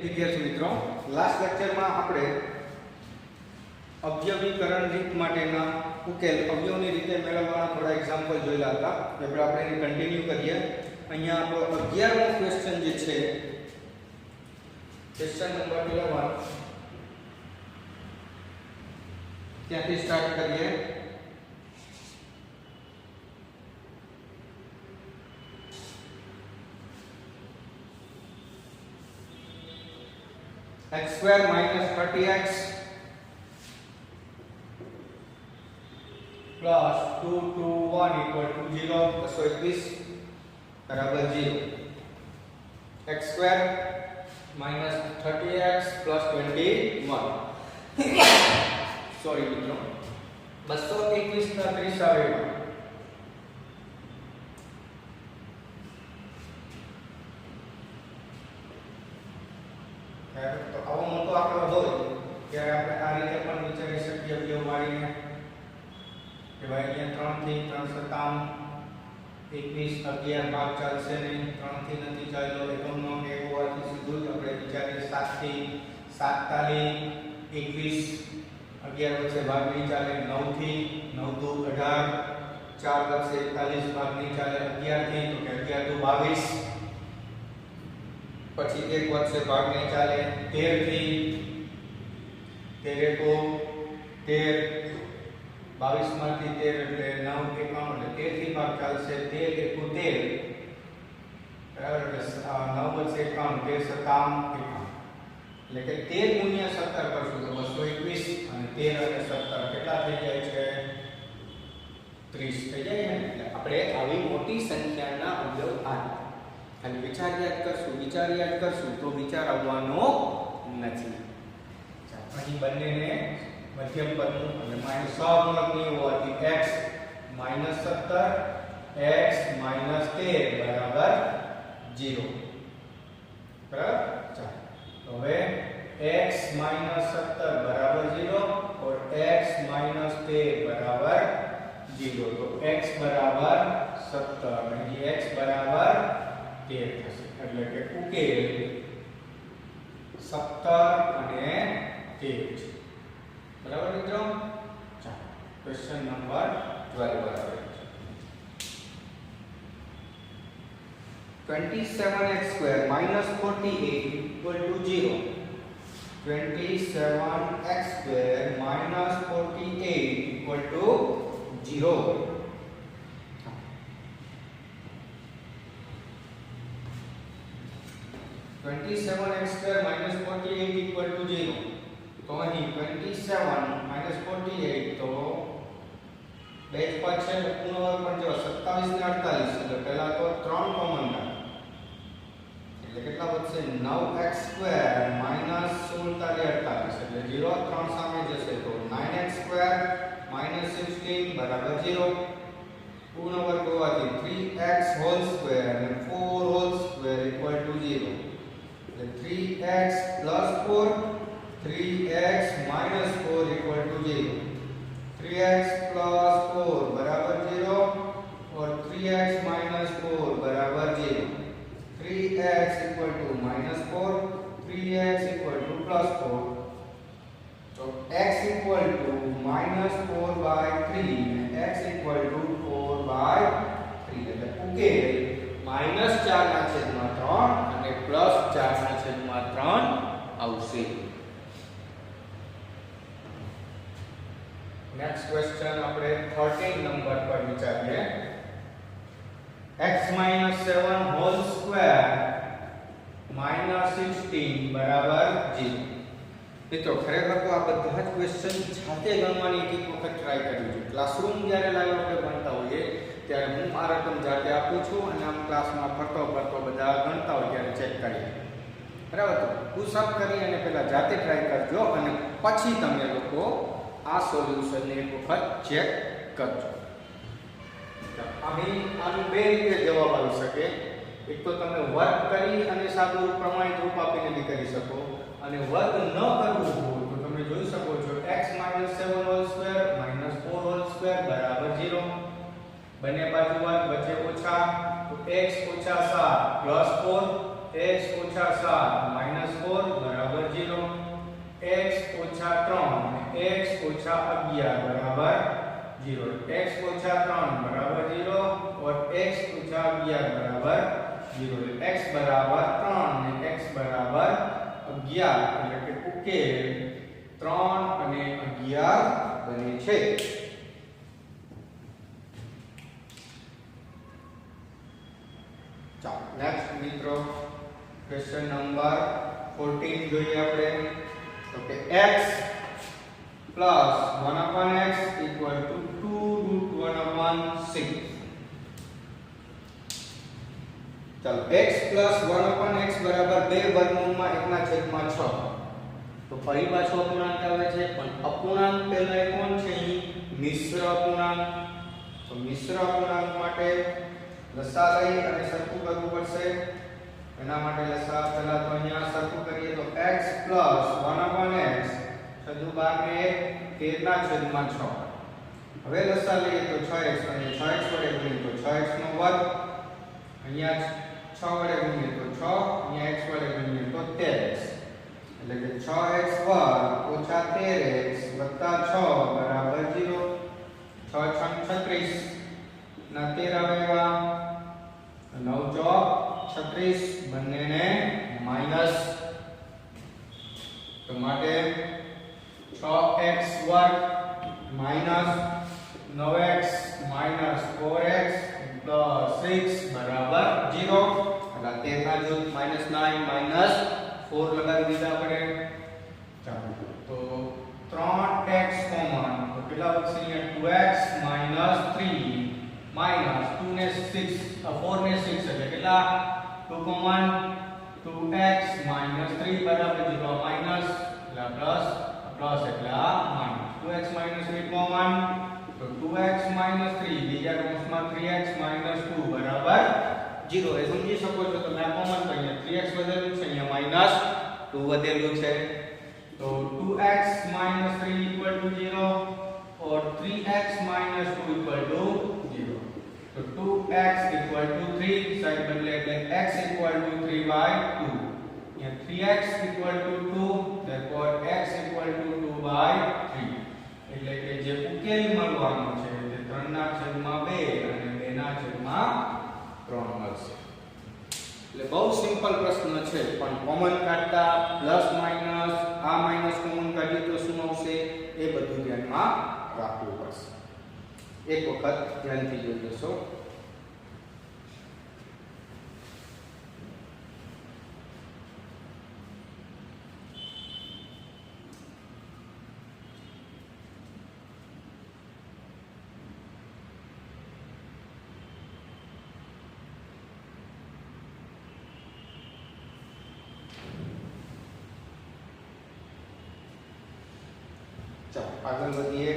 વિદ્યાર્થી મિત્રો, લાસ્ટ લેક્ચરમાં આપણે અવયવીકરણ રીત માટેના ઉકેલ અવયવની રીતે મેળવવાના થોડા એક્ઝામ્પલ જોયેલા હતા. એટલે આપણે એને કન્ટિન્યુ કરીએ. અહીંયા આપણો 11મો ક્વેશ્ચન જે છે, ક્વેશ્ચન નંબર 11, ત્યાંથી સ્ટાર્ટ કરીએ. x square minus 30x plus 2 to 1 equal to 0 221 बराबर 0. x square minus 30x plus 21 sorry मित्रों 221 ના 30 આવે तो આવો મોટો આંકડો હોય ત્યારે આપણે આ રીતે પણ વિચારી શકીએ અવયવ વાળીને કે ભાઈ અહીંયા 3 થી 3 સતામ 21 11 ભાગ ચાલશે નહીં, 3 થી નથી ચાલ્યો એકમનો કે એવો હોવાથી સીધું જ આપણે વિચારીએ 7 થી 47 21 11 વચ્ચે ભાગ નહીં ચાલે, 9 થી 9 તો 18 4 વચ્ચે 41 ભાગ નહીં ચાલે, 11 થી તો કે 11 તો 22 પછી એક વચ્ચે ભાગ નહીં ચાલે, 13 થી 13 તો 13 22 માંથી 13 એટલે 9 51 એટલે 13 થી ભાગ ચાલશે, 13 એકુ 13 બરાબર એટલે 9 વચ્ચે 51 13 સતામ 51 એટલે કે 13 ગુણ્યા 17 કરશું તો 221 અને 13 અને 17 કેટલા થઈ જાય છે 30 થઈ જાય ને. એટલે આપણે આવી મોટી સંખ્યાના અવયવ આવે અને વિચાર યાદ કરશું તો વિચાર આવવાનો નથી. અહીં બંનેને મધ્યમ પદનું અને માઈનસ સહગુણકની હોવાથી x - 17 x - 13 બરાબર 0 બરાબર. ચાલો હવે x - 17 बराबर 0 और x - 13 बराबर 0 तो x बराबर 17 અને x बराबर 13 થશે. એટલે કે ઉકેલ 17 અને 13 છે. બરાબર મિત્રો. ચાલો ક્વેશ્ચન નંબર 12 બરાબર 27x² - 48 equal to 0. 27x² - 48 equal to 0. 27x² - 48 equal to 0. તો અહીં 27 - 48 તો બેઝ પર છે પૂર્ણ વર્ગ પણ જો 27 ને 48 એટલે પહેલા તો 3 કોમન કાઢો એટલે કેટલા વધશે 9x² - 16 48 એટલે 0 3 સામે જશે તો 9x² - 16 બરાબર 0. પૂર્ણ વર્ગ હોવાથી 3x² અને 4² equal to 0. 3x plus 4 3x minus 4 equal to 0. 3x plus 4 बराबर 0 और 3x minus 4 बराबर 0. 3x equal to minus 4 3x equal to plus 4. तो x equal to minus 4 by 3 x equal to 4 by 3 એટલે ઉકેલ -4 ના છેદમાં 3 અને +4 ના છેદમાં 3 આવશે. નેક્સ્ટ ક્વેશ્ચન આપણે 13 નંબર પર વિચારીએ. x - 7 હોલ સ્ક્વેર -16 બરાબર 0. મિત્રો ખરેખર તો આ બધા જ ક્વેશ્ચન જાતે ગણવાની એક વખત ટ્રાય કરવી જોઈએ. ક્લાસરૂમ જ્યારે લાઈવ આપણે ભણતા હોઈએ ત્યારે હું આ રકમ જાતે આપું છું અને આમ ક્લાસમાં ફરતો બધા ગણતા હોય ત્યારે ચેક કરીએ. બરાબર. તો પુશઅપ કરી અને પહેલા જાતે ટ્રાય કરજો અને પછી તમે લોકો આ સોલ્યુશનને એક વખત ચેક કરજો. અહીં આનું બે રીતે જવાબ આવી શકે. એક તો તમે વર્ક કરી અને સાદું પ્રમાણિત રૂપ આપીને બી કરી શકો અને વર્ક ન કરવું હોય તો તમે જોઈ શકો છો x - 7 whole square - 4 whole square બરાબર 0. બંને બાજુ વર્ગ વચ્ચે ઓછા તો x - 7 + 4 x - 7 - 4 ओछा 11 बराबर 0, x ओछा 3 बराबर 0 और x ओछा 11 बराबर 0। x बराबर 3 અને x बराबर 11 એટલે કે ઉકેલ 3 અને 11 બને છે। ચાલો નેક્સ્ટ મિત્રો ક્વેશ્ચન નંબર 14 જોઈએ આપણે તો કે x plus 1 upon x equal to 2 root 1 upon 6। चलो x plus 1 upon x बराबर 2 वर्गमूलમાં 1/6। તો ફરી પાછો અપૂર્ણાંક આવે છે પણ અપૂર્ણાંક પહેલા કોણ છે અહીં મિશ્ર અપૂર્ણાંક। તો મિશ્ર અપૂર્ણાંક માટે લસા લઈ અને સરખું કરવું પડશે। એના માટે લસા પહેલા તો અહીંયા સરખું કરીએ તો x plus 1 upon x છેદુ 12 ને 13/6। હવે લસા લઈએ તો 6x અને 6x વડે ગુણીએ તો 6x નો વર્ગ, અહીંયા 6 વડે ગુણીએ તો 6, અહીંયા x વડે ગુણીએ તો 13x એટલે કે 6x વર્ગ ઓછા 13x વત્તા 6 બરાબર 0। 6 × 36 ના 13 આવ્યા, 9 × 36 બંનેને માઈનસ, તો માટે 6x વર્ગ minus 9x minus 4x plus 6 બરાબર 0। એટલે 13 ના જૂથ -9 માઈનસ 4 લગાવી દીધા આપણે। ચાલો તો 3x કોમન તો કેટલા વધશે અહીંયા 2x માઈનસ 3 માઈનસ 2 ને 6 4 ને 6 એટલે કેટલા 2 કોમન 2x માઈનસ 3 બરાબર 0 માઈનસ એટલે પ્લસ પ્લસ એટલે માઈનસ 2x માઈનસ 3 કોમન તો 2x માઈનસ 3 બીજા કૌંસમાં 3x માઈનસ 2 બરાબર 0 એ સમજી શકો છો તમે આ કોમન તો અહીંયા 3x વધેલું છે અહીંયા માઈનસ 2 વધેલું છે તો 2x minus 3 equal to 0 और 3x minus 2 equal to 0 तो 2x equal to 3 साइड बदले એટલે x equal to 3/2 यहाँ 3x equal to 2 therefore x equal to 2/3 એટલે કે જે ઉકેલ મળવાનો છે તે 3 ના છેદમાં 2 અને 2 ના છેદમાં 3 મળશે। એટલે બહુ સિમ્પલ પ્રશ્ન છે પણ કોમન કાઢતા પ્લસ માઈનસ આ માઈનસ કોમન કાઢીએ તો શું આવશે એ બધું ધ્યાનમાં રાખવું પડશે। એક વખત ધ્યાનથી જોઈ લેશો। चलो आगे बढ़िए।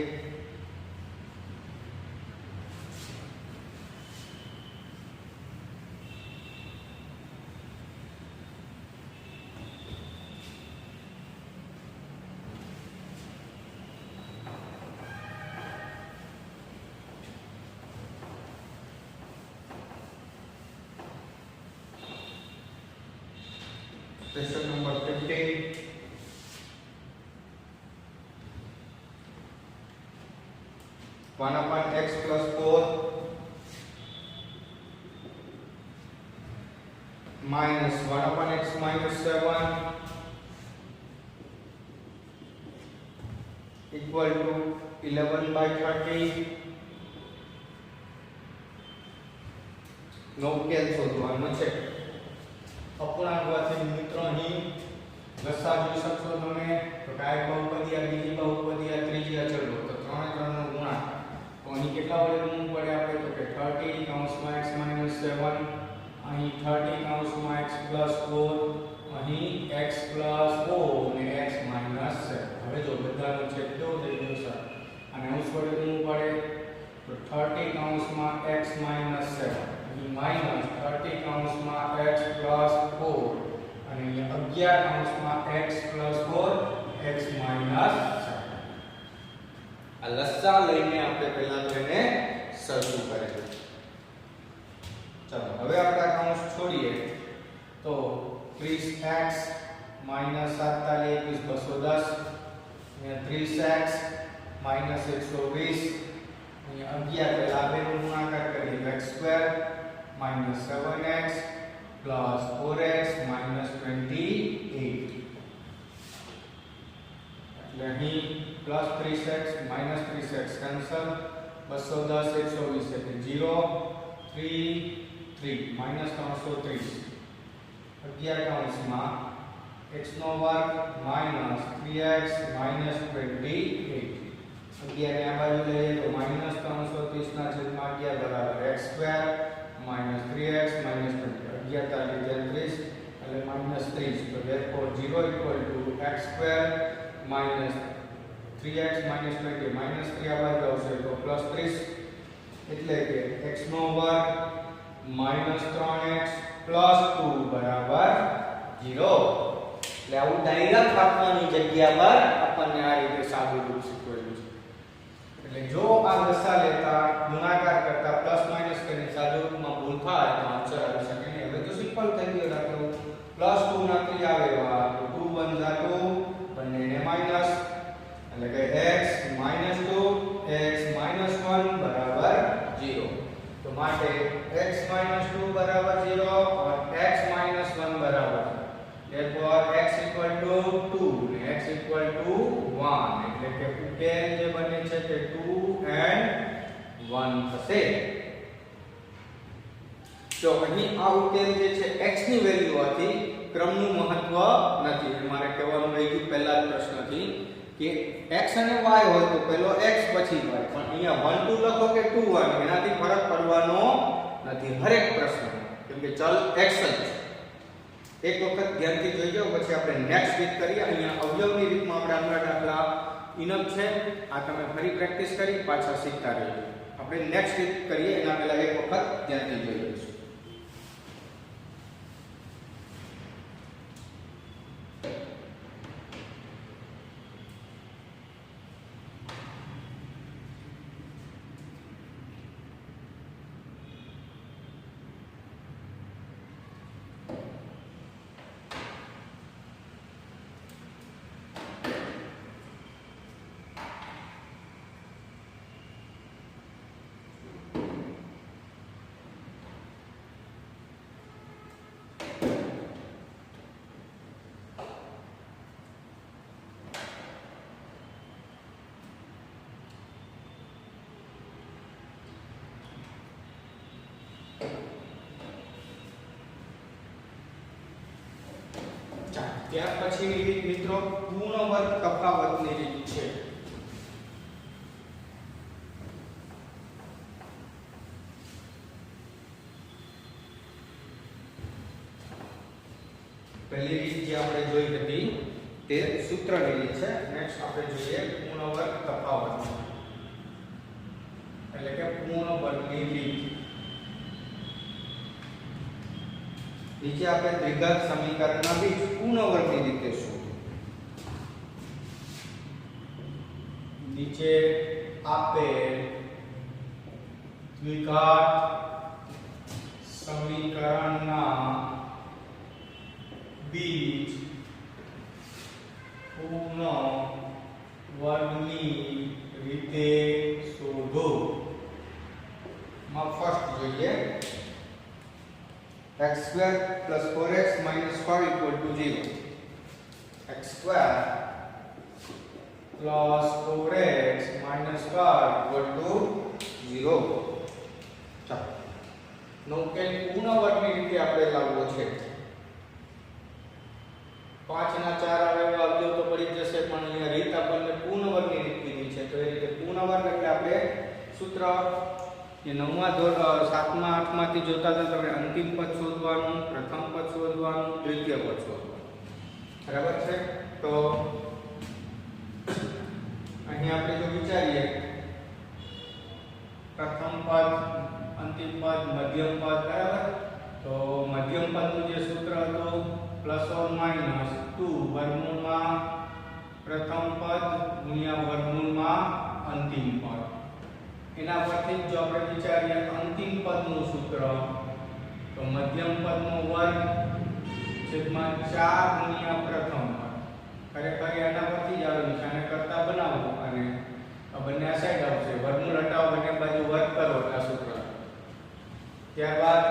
Question number 15 1 upon x plus 4 minus 1 upon x minus 7 equal to 11/30 નો ઉકેલ શોધવાનો છે। અપૂર્ણાંક હોવાથી મિત્રો અહીં લસા જોઈ શકશો તમે તો કાય બહુપદી આ બીજી બહુપદી આ ત્રીજી અચળ તો 3 3 નો ગુણાકાર તો અહીં કેટલા વડે ગુણવું પડે આપણે તો કે 30 કૌંસમાં x - 7 અહીં 30 કૌંસમાં x + 4 અહીં x + 4 અને x - 7 હવે જો બધાનો છેદ કેવો થઈ ગયો સર અને અંશ વડે ગુણવું પડે તો 30 કૌંસમાં x - 7 અહીં માઈનસ 30 કૌંસમાં x + 4 અને અહીંયા 11 કૌંસમાં x + 4 x - 7 આ લસા લઈને આપણે પહેલા તો એને સરખું કરીશું। ચાલો હવે આપણે આ કૌંસ છોડીએ તો 30x - 7 * 21 210 અહીંયા 30x માઈનસ 120 અહીંયા 11 પેલા બેનો ગુણાકાર કરીએ તો x square minus 7x plus 4x minus 28 એટલે અહીં plus 30x minus 30x cancel 210 120 એટલે 0 3 3 માઈનસ 330 11 કૌંસમાં x નો વર્ગ માઈનસ 3x માઈનસ 28 11 આ બાજુ લઈએ તો માઈનસ 330 ના છેદમાં 11 બરાબર x square minus 3x minus 20 11 33 એટલે માઈનસ 30 તો therefore 0 equal to x square minus 3x minus 20 minus 3 આ બાજુ આવશે તો પ્લસ 30 એટલે કે x નો વર્ગ માઈનસ 3x પ્લસ 2 બરાબર 0 એટલે આવું ડાયરેક્ટ આપવાની જગ્યા પર આપણને આ રીતે સાદું રૂપ શીખવેલું છે એટલે જો આ દશા લેતા ગુણાકાર કરતા પ્લસ માઈનસ કરીને સાદું રૂપમાં ભૂલ થાય તો આન્સર આવી શકે નહીં હવે તો સિમ્પલ થઈ ગયો દાખલો પ્લસ 2 ના 3 આવેવા તો 2 1 જા 2 બંનેને માઈનસ એટલે કે x માઈનસ 2 x માઈનસ 1 બરાબર 0 તો માટે x માઈનસ 2 બરાબર 0 और x માઈનસ 1 બરાબર therefore x equal to 2 અને x equal to 1 એટલે કે ઉકેલ જે બને છે તે 2 and 1 થશે તો અહીં આ ઉકેલ જે છે x ની વેલ્યુ હતી ક્રમનું મહત્વ નથી મારે કહેવાનું રહ્યું પહેલા પ્રશ્નથી કે x અને y હોય તો પહેલો x પછી y પણ અહીંયા 1 2 લખો કે 2 1 એનાથી ફરક પડવાનો નથી હરેક પ્રશ્ન કેમ કે ચલ x જ છે એક વખત ધ્યાનથી જોઈ જાઓ પછી આપણે નેક્સ્ટ રીત કરીએ અહીંયા અવયવની રીતમાં આપણે આપણા દાખલા ઇનફ છે આ તમે ફરી પ્રેક્ટિસ કરી પાછા શીખતા રહેજો આપણે નેક્સ્ટ રીત કરીએ એના પહેલા એક વખત ધ્યાનથી જોઈ લઈશું ત્યાર પછીની રીત મિત્રો પૂર્ણ વર્ગ તફાવતની રીત છે પહેલી રીત જે આપણે જોઈ હતી તે સૂત્રની રીત છે નેક્સ્ટ આપણે જોઈએ પૂર્ણ વર્ગ તફાવત એટલે કે પૂર્ણ વર્ગની રીત નીચે આપણે દ્વિઘાત સમીકરણના બીજ પૂર્ણ વર્ગની રીતે શોધો નીચે આપેલ દ્વિઘાત સમીકરણના બીજ પૂર્ણ વર્ગની રીતે શોધો માં ફર્સ્ટ જોઈએ x square plus 4x minus 5 equal to 0 x square plus 4x minus 5 equal to 0 ચાલો નો ઉકેલ પૂર્ણ વર્ગની રીતે આપણે લાવવો છે 5 ના 4 આવે એવા અવયવ તો પડી જશે પણ અહીંયા રીત આપણને પૂર્ણ વર્ગની રીત કીધી છે તો એ રીતે પૂર્ણ વર્ગ એટલે આપણે સૂત્ર ये 9मा ધોરણ 7મા 8માંથી જોતા હતા તમે અંતિમ પદ શોધવાનું પ્રથમ પદ શોધવાનું દ્વિતીય પદ શોધવાનું બરાબર છે તો અહીં આપણે જો વિચારીએ પ્રથમ પદ અંતિમ પદ મધ્યમ પદ બરાબર તો મધ્યમ પદનું જે સૂત્ર હતું પ્લસ ઓર માઈનસ 2 વર્ગમૂળમાં પ્રથમ પદ ગુણ્યા વર્ગમૂળમાં અંતિમ પદ એના પરથી જો આપણે વિચારીએ અંતિમ પદનું સૂત્ર તો મધ્યમ પદનો વર્ગ છેદમાં 4 ગુણ્યા પ્રથમ પદ ખરેખર એના પરથી જ આવે છે આને કરતા બનાવો અને આ બંને આ સાઈડ આવશે, વર્ગમૂળ હટાવો, બંને બાજુ વર્ગ કરો એટલે આ સૂત્ર. ત્યારબાદ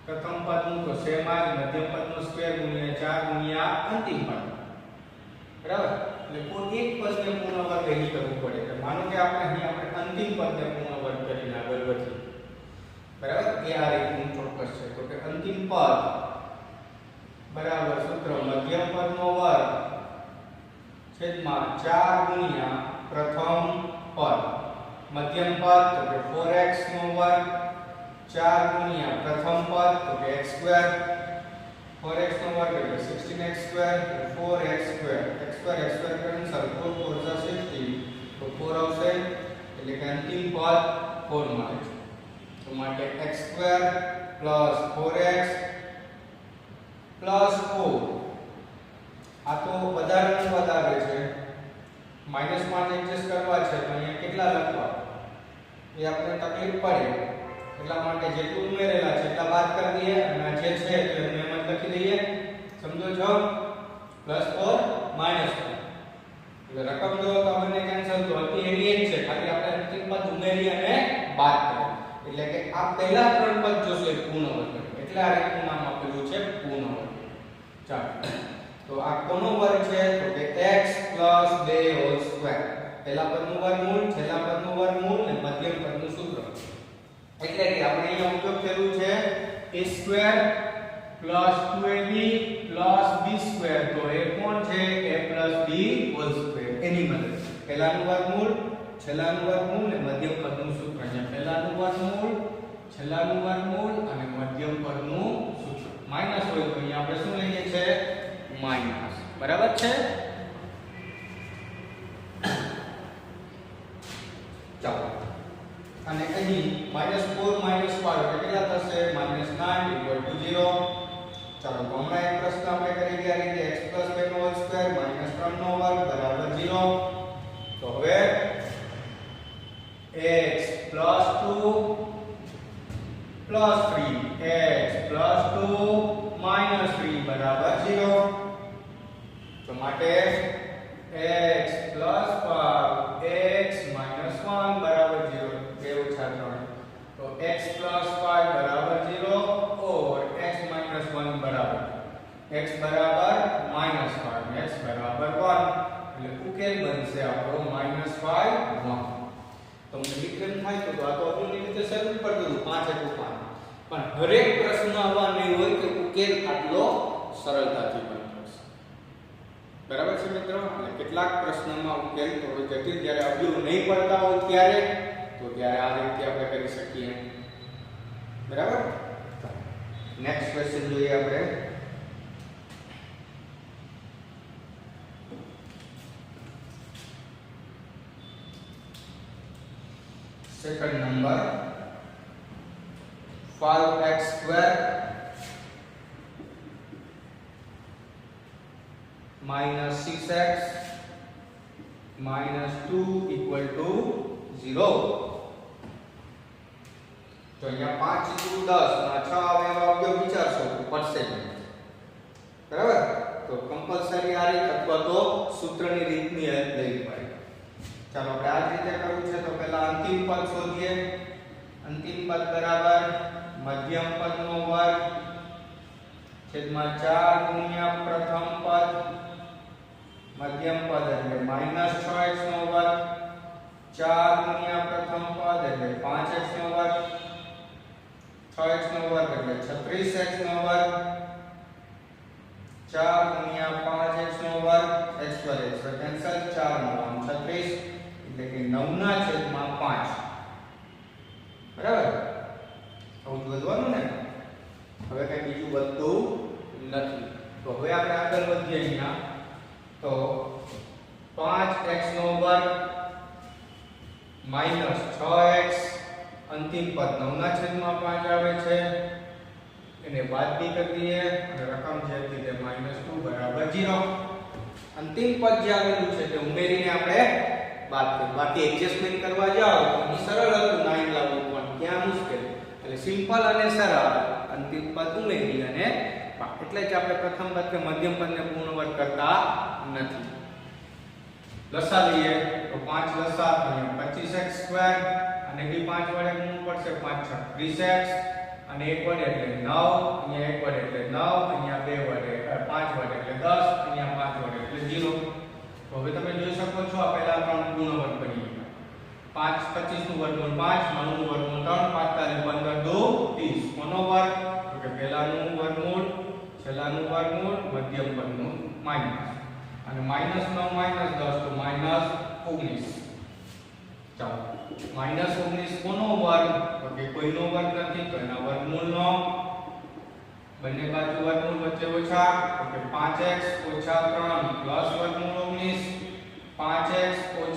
પ્રથમ પદનું તો સેમ જ મધ્યમ પદનો સ્ક્વેર ગુણ્યા 4 ગુણ્યા અંતિમ પદ, બરાબર. એટલે કોઈ એક પદને પૂર્ણ વર્ગ અહીં કરવું પડે. એટલે માનો કે આપણે અંતિમ પદને પૂર્ણ વર્ગ કરીને આગળ વધીએ, બરાબર. એ આ રીતનું ચોક્કસ છે. તો કે અંતિમ પદ બરાબર સૂત્ર મધ્યમ પદનો વર્ગ છેદમાં 4 ગુણ્યા પ્રથમ પદ. મધ્યમ પદ તો કે 4x નો વર્ગ 4 ગુણ્યા પ્રથમ પદ તો કે x સ્ક્વેર. 4x નો વર્ગ એટલે 16x square, 4x square. x square cancel, 4 4 = 16 તો 4 આવશે. એટલે કે અંતિમ પદ 4 મળે છે. તો માટે x square plus 4x plus 4. આ તો વધારાનું પદ આવે છે, -5 એડજસ્ટ કરવા છે તો અહીંયા કેટલા લખવા એ આપણે તકલીફ પડે. એટલા માટે જેટલું ઉમેરેલા છે એટલા બાદ કરી દઈએ અને આ જે છે તો એમને એમ જ લખી દઈએ. સમજો છો? +4 -4. એટલે રકમ જો તો બંને કેન્સલ, તો હતી એની જ છે, ખાલી આપણે અંતિમ પદ ઉમેરી અને બાદ કરીએ. એટલે કે આ પહેલા ત્રણ પદ જોશે પૂર્ણ વર્ગ, એટલે આ રીતનું નામ આપેલું છે પૂર્ણ વર્ગ. ચાલો, તો આ કોનો વર્ગ છે? તો કે x + 2 2. પહેલા પદનું વર્ગમૂળ, છેલ્લા પદનું વર્ગમૂળ અને મધ્યમ પદનું સૂત્ર. એટલે કે આપણે અહીંયા ઉપયોગ થયેલું છે a² + 2ab + b². તો એ કોણ છે? a + b² એની મદદ. પહેલાનું વર્ગમૂળ, છેલ્લાનું વર્ગમૂળ અને મધ્યમ પદનું સૂત્ર. અહીંયા પહેલાનું વર્ગમૂળ, છેલ્લાનું વર્ગમૂળ અને મધ્યમ પદનું સૂત્ર. માઈનસ હોય તો અહીંયા આપણે શું લઈએ છે? માઈનસ. બરાબર છે? ચાલો, અને અહીં -4 - 5 કેટલા થશે? -9 = 0. ચાલો, તો હમણાં એક પ્રશ્ન આપણે કરી ગયા રીતે x + 2 નો વર્ગ -3 નો વર્ગ બરાબર 0. તો હવે x + 2 + 3 x + 2 - 3 બરાબર 0. તો માટે x + 5 x - 1 બરાબર 0. 2 - 3 તો x + 5 બરાબર 0 और x - 1 બરાબર x બરાબર -5 x બરાબર 1. એટલે ઉકેલ બનશે આપણો -5 1. તમને વિક્રમ થાય તો આ તો આપણે રીતે સરળ પડતું હતું 5 * 5. પણ હરેક પ્રશ્ન આવા નહીં હોય કે ઉકેલ આટલો સરળતાથી બનતો હશે. બરાબર છે મિત્રો? અને કેટલાક પ્રશ્નમાં ઉકેલ થોડો જટિલ, જ્યારે અવયવ નહીં પડતા હોય ત્યારે આ રીતે આપણે કરી શકીએ. બરાબર? નેક્સ્ટ ક્વેશ્ચન જોઈએ આપણે. Second number 5x² - 6x - 2 = 0. તો અહીંયા 5 * 10 ના 6 આવે એવા અવયવ વિચારશો તો પડશે નહીં. બરાબર? તો કમ્પલસરી આ રીત અથવા તો સૂત્રની રીતની હેલ્પ લેવી પડે. ચાલો, આપણે આ રીતે કરવું છે તો પહેલા અંતિમ પદ શોધીએ. અંતિમ પદ બરાબર મધ્યમ પદનો વર્ગ છેદમાં 4 ગુણ્યા પ્રથમ પદ. મધ્યમ પદ એટલે -6x નો વર્ગ 4 ગુણ્યા પ્રથમ પદ એટલે 5x નો વર્ગ. 6x નો વર્ગ એટલે 36x નો વર્ગ. 4 ગુણ્યા 5x નો વર્ગ x + x કેન્સલ, 4 નો 36 એટલે કે 9/5. બરાબર? આવું વધવાનું ને. હવે કઈ બીજું વધતું નથી. તો હવે આપણે આગળ વધીએ. અહીંયા તો 5x નો વર્ગ -6x અંતિમ પદ 9/5 આવે છે. એને બાદબાકી કરી દઈએ અને રકમ જે હતી તે -2 બરાબર 0. અંતિમ પદ જે આવેલું છે તે ઉમેરીને આપણે બાદ કરીએ. બાકી એડજસ્ટમેન્ટ કરવા જાઓ તો અહીં સરળ હતું 9 લાવવું, પણ ત્યાં મુશ્કેલ. એટલે સિમ્પલ અને સરળ અંતિમ પદ ઉમેરી અને એટલે જ આપણે પ્રથમ પદ કે મધ્યમ પદને પૂર્ણ વર્ગ કરતા નથી. લસા લઈએ તો 5 લસા અહીંયા 25x સ્ક્વેર અને બી 5 વડે ગુણવું પડશે 5 6 30x અને 1 વડે એટલે 9 અહીંયા 1 વડે એટલે 9 અહીંયા 2 વડે 5 વડે એટલે 10 અહીંયા 5 વડે એટલે 0. તો હવે તમે જોઈ શકો છો આ પહેલા ત્રણ પૂર્ણ વર્ગ બની ગયા. 5 25 નું વર્ગમૂળ 5 9 નું વર્ગમૂળ 3 5 તારી 15 2 30 કોનો વર્ગ તો કે પહેલાનું વર્ગમૂળ છેલ્લાનું વર્ગમૂળ મધ્યમ પદનું માઈનસ અને -9 -10 તો -19. ચાલો -19 કોનો વર્ગ તો કે કોઈનો વર્ગ નથી તો એના વર્ગમૂળનો બંને બાજુ વર્ગમૂળ વચ્ચે ઓછા તો કે 5x - 3 પ્લસ વર્ગમૂળ 19 5x - 3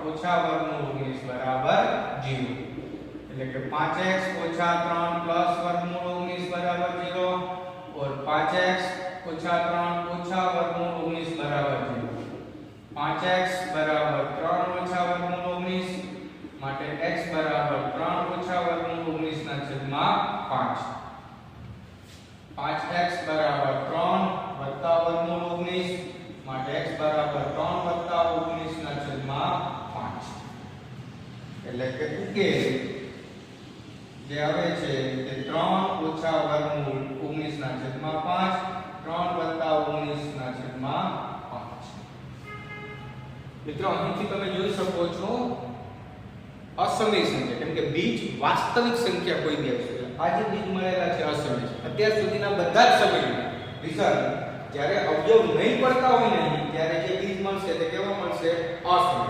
ઓછા વર્ગમૂળ 19 બરાબર 0. એટલે કે 5x - 3 પ્લસ વર્ગમૂળ 19 બરાબર 0 और 5x - 3 ઓછા વર્ગમૂળ 19 બરાબર 0. 5x બરાબર 3 ઓછા વર્ગમૂળ 19 માટે x બરાબર 3 ઓછા વર્ગમૂળ 19 ના છેદમાં 5. 5x બરાબર 3 વત્તા વર્ગમૂળ 19 માટે x બરાબર 3 વત્તા 19 ના છેદમાં 5. એટલે કે ઉકેલ જે આવે છે તે 3 ઓછા વર્ગમૂળ 19 ના છેદમાં 5 3 વત્તા 19 ના છેદમાં 5. મિત્રો અહીંથી તમે જોઈ શકો છો અસમય સંખ્યા કેમ કે બીજ વાસ્તવિક સંખ્યા કોઈ બી હશે આ જે બીજ મળેલા છે અસમય છે અત્યાર સુધીના બધા જ સમયના રિઝલ્ટ જ્યારે અવયવ નહીં પડતા હોય નહીં ત્યારે જે બીજ મળશે તે કેવા મળશે અસમય.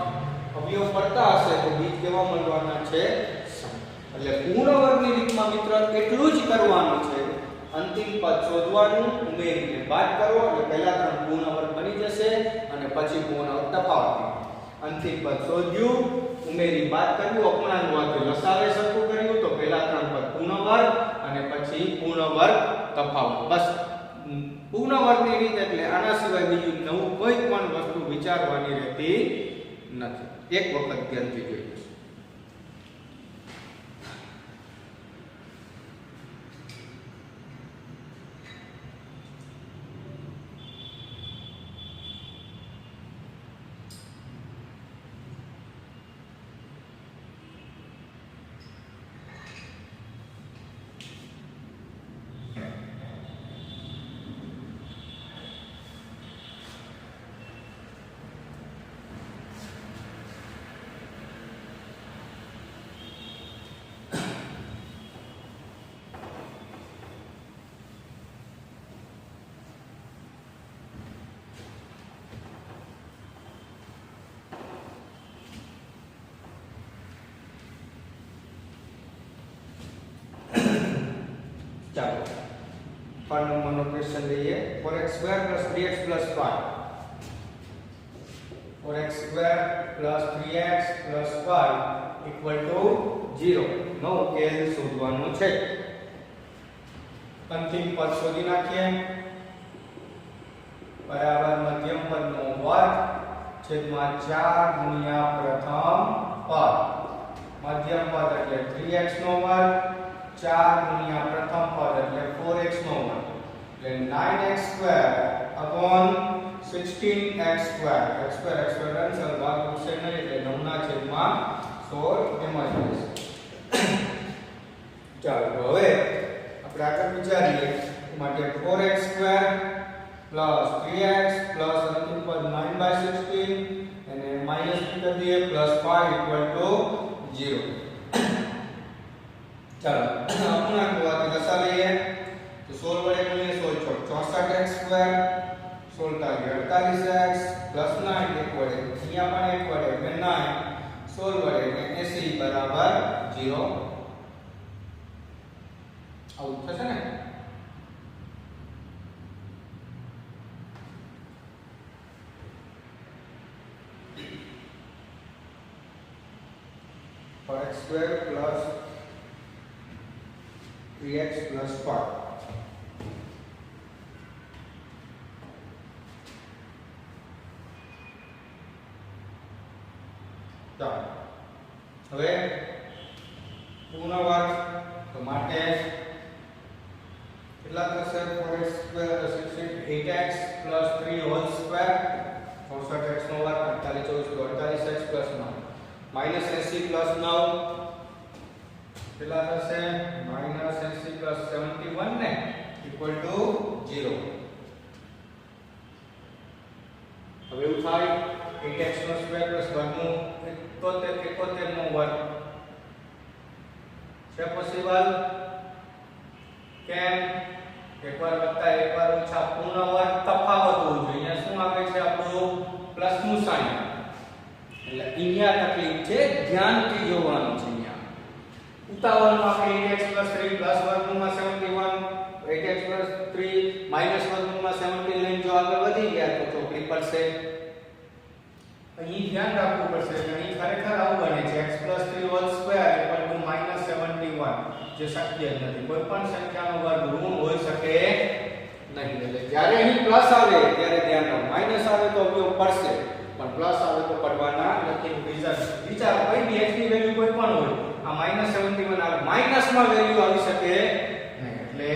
અવયવ પડતા હશે તો બીજ કેવા મળવાના છે એટલે પૂર્ણ વર્ગની રીતમાં મિત્ર એટલું જ કરવાનું છે અંતિમ પદ શોધવાનું ઉમેરીને બાદ કરો એટલે પહેલા ત્રણ પૂર્ણ વર્ગ બની જશે અને પછી પૂર્ણ વર્ગ તફાવત. અંતિમ પદ શોધ્યું ઉમેરી બાદ કર્યું અપૂર્ણાંક વાળું લસાવે સરખું કર્યું તો પહેલા ત્રણ પદ પૂર્ણ વર્ગ અને પછી પૂર્ણ વર્ગ તફાવત. બસ પૂર્ણ વર્ગની રીત એટલે આના સિવાય બીજું નવું કોઈ પણ વસ્તુ વિચારવાની રહેતી નથી. એક વખત ધ્યાનથી જોઈ લેજો. ચાલો 5 નંબરનો ક્વેશ્ચન લઈએ 4x² + 3x + 5 4x² + 3x + 5 0 નો ઉકેલ શોધવાનો છે. અંતિમ પદ શોધી નાખીએ બરાબર મધ્યમ પદનો વર્ગ છેદમાં 4 ગુણ્યા પ્રથમ પદ. મધ્યમ પદ એટલે 3x નો વર્ગ 4 ગુણ્યા પ્રથમ પદ એટલે 4x નો વર્ગ એટલે 9x² upon 16x². x² cancel ભાગ ઉડશે નહીં એટલે 9 ના છેદમાં 16 એમ જ રહેશે. ચાલો હવે આપણે આગળ વિચારીએ માટે 4x² + 3x + અંતિમ પદ 9/16 અને માઈનસ કરી દઈએ +5 = 0. ચાલો અપૂર્ણાંક હોવાથી લસા લઈએ તો 16 વડે ગુણીએ 16 64x² 16 તારી 48x + 9 એક વડે અહીંયા પણ એક વડે એટલે 9 16 વડે એટલે 80 બરાબર 0. આવું થશે ને x² + 3x + 5 ચાલો હવે પૂર્ણ વર્ગ તો માટે કેટલા થશે 4x² + 16 8x + 3 whole square 64x નો વર્ગ 24 તો 48x પ્લસ 9 -80 પ્લસ 9 કેટલા થશે -80 પ્લસ 71 ને ઇક્વલ ટુ 0. હવે એવું થાય 8x નો સ્ક્વેર પ્લસ વર્ગમૂળ 71 નો વર્ગ છે પોસિબલ? કેમ? એકવાર વત્તા એકવાર ઓછા પૂર્ણ વર્ગ તફાવત હોવો જોઈએ. અહીંયા શું આવે છે આપણું પ્લસ નું સાઇન, એટલે અહીંયા તકલીફ છે, ધ્યાનથી જોવાનું છે. અહીંયા ઉતાવળમાં આપણે 8x 3 પ્લસ વર્ગમૂળમાં 71 8x 3 માઈનસ વર્ગમૂળમાં 17 લઈને જો આગળ વધી ગયા તો ચોકડી પડશે. અહીં ધ્યાન રાખવું પડશે કે અહીં ખરેખર આવું બને છે x 3 હોલ સ્ક્વેર -71 જે શક્ય જ નથી. કોઈ પણ સંખ્યાનો વર્ગ ઋણ હોઈ શકે નહીં. એટલે જ્યારે અહીં પ્લસ આવે ત્યારે ધ્યાન રાખો, માઈનસ આવે તો ઉપયોગ પડશે પણ પ્લસ આવે તો પડવાના નથી. વિચાર કોઈ બી x ની વેલ્યુ કોઈ પણ હોય, આ -71 આવે, માઈનસમાં વેલ્યુ આવી શકે નહીં. એટલે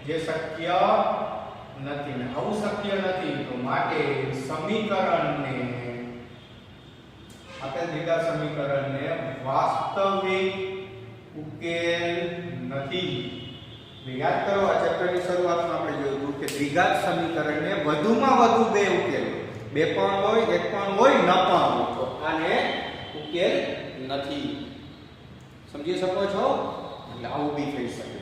જે શક્ય નથી ને આવું શક્ય નથી તો માટે સમીકરણને આપેલ દ્વિઘાત સમીકરણને વાસ્તવિક ઉકેલ નથી. યાદ કરો આ ચેપ્ટરની શરૂઆતમાં આપણે જોયું કે દ્વિઘાત સમીકરણને વધુમાં વધુ બે ઉકેલ, બે પણ હોય, એક પણ હોય, ન પણ હોય, તો આને ઉકેલ નથી. સમજી શકો છો? એટલે આવું બી થઈ શકે.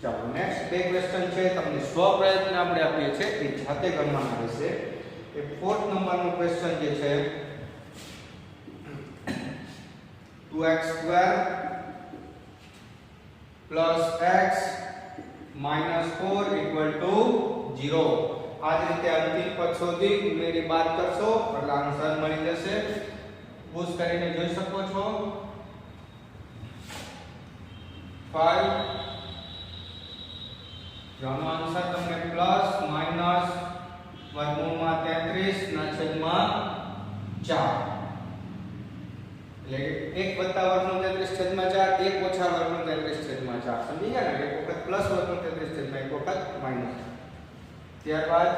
ચાલો નેક્સ્ટ બે ક્વેશ્ચન છે, તમને સ્વ પ્રયત્ન આપણે આપીએ છીએ એ જાતે કરવાના રહેશે. એ 4th નંબરનો ક્વેશ્ચન જે છે 2x² plus x minus 4 equal to 0. આ જ રીતે અંતિમ પદ શોધી ઉમેરી બાદ કરશો એટલે આન્સર મળી જશે. પુશ કરીને જોઈ શકો છો 5. જેનો આન્સર તમને પ્લસ માઈનસ વર્ગમૂળમાં 33 ના છેદમાં 4 એટલે 1 વત્તા વર્ગમૂળ 33 છેદમાં 4, 1 ઓછા વર્ગમૂળ 33 છેદમાં 4. સમજી ગયા ને? એક વખત પ્લસ વર્ગમૂળ 33 છેદમાં, એક વખત માઈનસ. ત્યારબાદ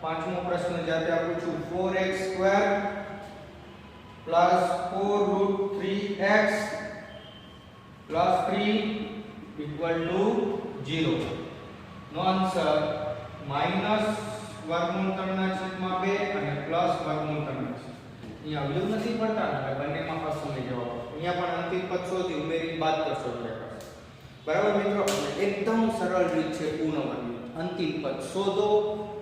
પાંચમો પ્રશ્ન જાતે આપું છું 4x² plus 4√3x plus 3 equal to 0. નો આન્સર માઈનસ વર્ગમૂળ 3 ના છેદમાં 2 અને પ્લસ વર્ગમૂળ 3 ના છેદમાં. અહીંયા અવયવ નથી પડતા ને બંનેમાં પાછું લઈ જવા. અહીંયા પણ અંતિમ પદ શોધી ઉમેરીને બાદ કરશો એટલે બરાબર મિત્રો. એકદમ સરળ રીત છે પૂર્ણ વર્ગની. અંતિમ પદ શોધો,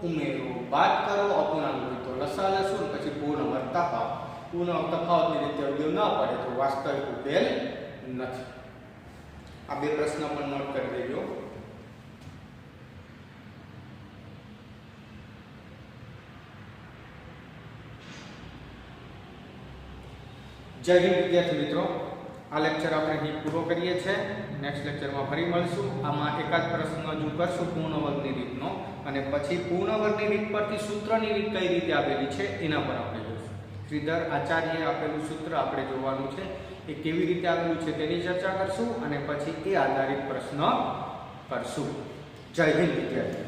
ઉમેરો, બાદ કરો, અપૂર્ણાંક હોય તો લસા લેશો ને પછી પૂર્ણ વર્ગ તફાવત. પૂર્ણ તફાવતની રીતે અવયવ ન પડે તો વાસ્તવિક ઉકેલ નથી. આ બે પ્રશ્ન પણ નોટ કરી દેજો. જય હિન્દ વિદ્યાર્થી મિત્રો. આ લેક્ચર આપણે અહીં પૂરો કરીએ છીએ. નેક્સ્ટ લેક્ચરમાં ફરી મળશું. આમાં એકાદ પ્રશ્ન હજુ કરશું પૂર્ણ વર્ગની રીતનો, અને પછી પૂર્ણ વર્ગની રીત પરથી સૂત્રની રીત કઈ રીતે આપેલી છે એના પર આપણે જોઈશું. શ્રીધર આચાર્યએ આપેલું સૂત્ર આપણે જોવાનું છે, એ કેવી રીતે આપેલું છે તેની ચર્ચા કરશું અને પછી એ આધારિત પ્રશ્ન કરશું. જય હિન્દ વિદ્યાર્થી.